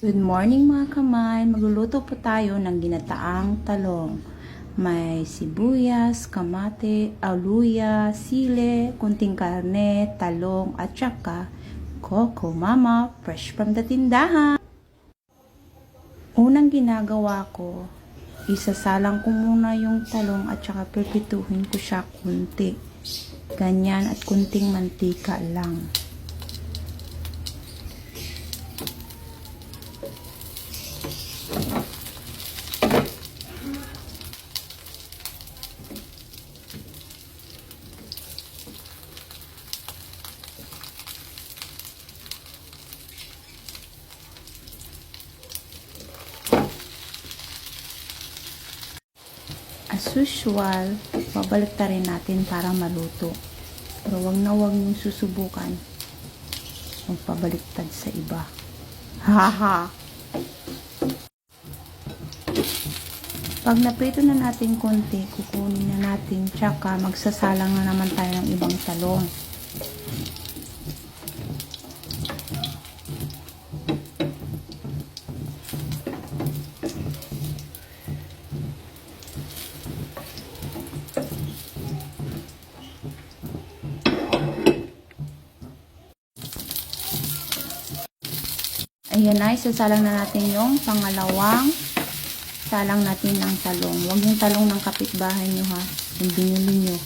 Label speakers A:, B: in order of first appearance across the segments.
A: Good morning mga kamay. Magluluto po tayo ng ginataang talong. May sibuyas, kamate, aluya, sile, kunting karne, talong at saka Coco Mama fresh from the tindahan. Unang ginagawa ko, isasalang ko muna yung talong at saka pipituhin ko siya kunti. Ganyan at kunting mantika lang. As usual, babalik ta rin natin para maluto. Pero wag na wag yung susubukan. Magpabaliktad sa iba. Haha! Pag naprito na natin konti, kukunin na natin. Tsaka magsasalang na naman tayo ng ibang talong. Ayan na, isasalang na natin yung pangalawang salang natin ng talong. Huwag yung talong ng kapitbahay nyo ha. Yung binili nyo.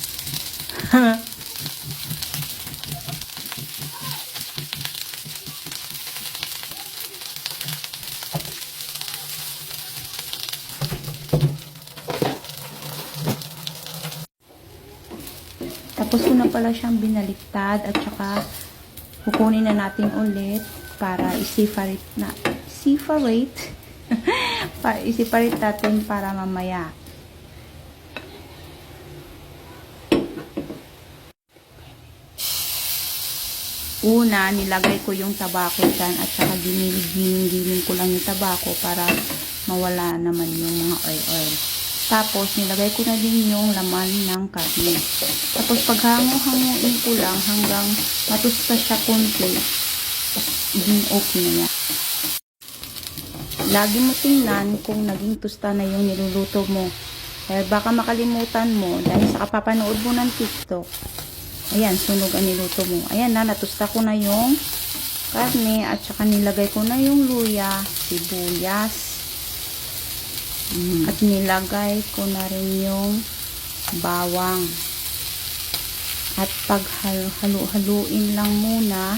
A: Tapos ko na pala siyang binaliktad at saka kukunin na natin ulit para i-separate natin para mamaya. Una, nilagay ko yung tabako dyan at saka giniling ko lang yung tabako para mawala naman yung mga oil. Tapos, nilagay ko na din yung laman ng karne. Tapos, paghango-hanguin ko lang hanggang matusta siya konti, din okay na yan. Lagi mo tingnan kung naging tusta na yung niluluto mo. Kaya baka makalimutan mo dahil sa kapapanood mo ng TikTok. Ayan, sunog ang niluto mo. Ayan na, natusta ko na yung karne at saka nilagay ko na yung luya, sibuyas. At nilagay ko na rin yung bawang. At pag halu-haluin lang muna,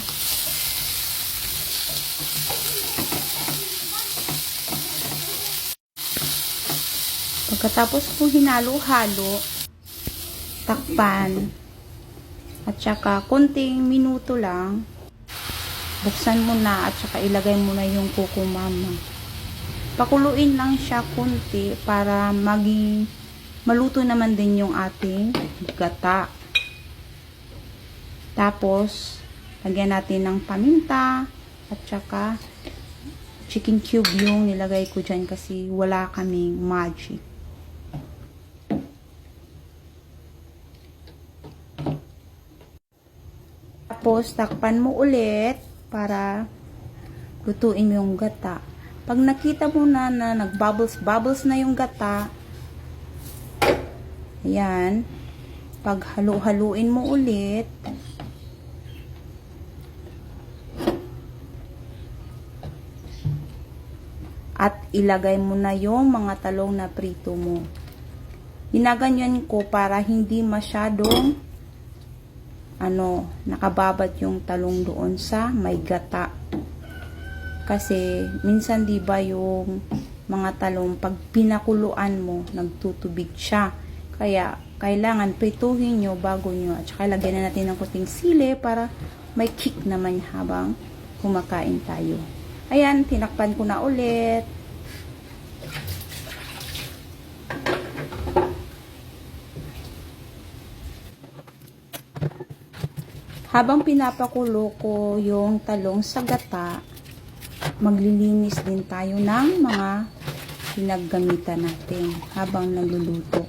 A: pagkatapos kong hinalo-halo, takpan, at saka konting minuto lang, buksan mo na at saka ilagay mo na yung Coco Mama. Pakuluin lang siya konti para maging maluto naman din yung ating gata. Tapos, lagyan natin ng paminta at saka chicken cube yung nilagay ko dyan kasi wala kaming magic. Tapos, takpan mo ulit para lutuin yung gata. Pag nakita mo na nag-bubbles na yung gata, ayan, pag halu-haluin mo ulit, at ilagay mo na yung mga talong na prito mo. Ginaganyan ko para hindi masyadong nakababad yung talong doon sa may gata. Kasi minsan 'di ba yung mga talong pag pinakuluan mo, nagtutubig siya. Kaya kailangan prituhin nyo bago nyo at saka lagyan na natin ng kunting sili para may kick naman habang kumakain tayo. Ayan, tinakpan ko na ulit. Habang pinapakulo ko yung talong sa gata, maglilinis din tayo ng mga pinaggamitan natin habang nagluluto.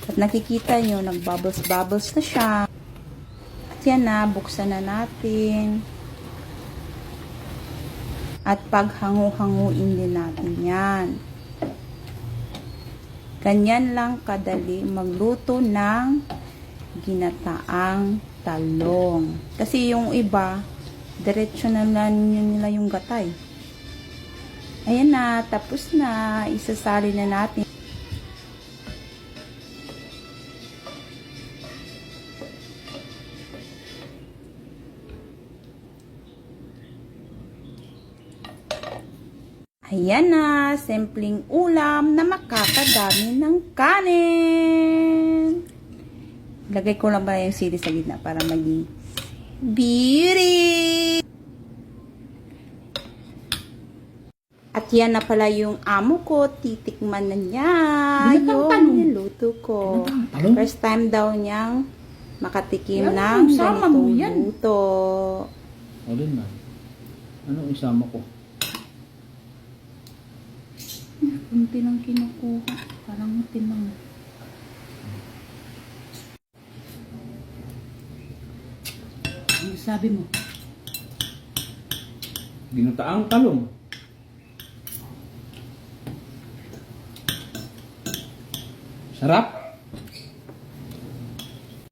A: At nakikita nyo, nagbubbles-bubbles na siya. At yan na, buksan na natin. At paghangu-hanguin din natin yan. Ganyan lang kadali magluto ng ginataang talong. Kasi yung iba, diretso na lang nila yung gatay. Ayan na, tapos na. Isasali na natin. Ayan na, simpleng ulam na makakadami ng kanin. Lagay ko lang ba yung sili sa gitna para maging beauty. At yan na pala yung amo ko, titikman na niya yung niluto ko. First time daw niyang makatikim ng ganitong luto.
B: Alin na? Anong isama ko?
A: Kunti lang kinukuha. Parang timang.
C: Ano sabi mo?
B: Ginataang talong. Sarap.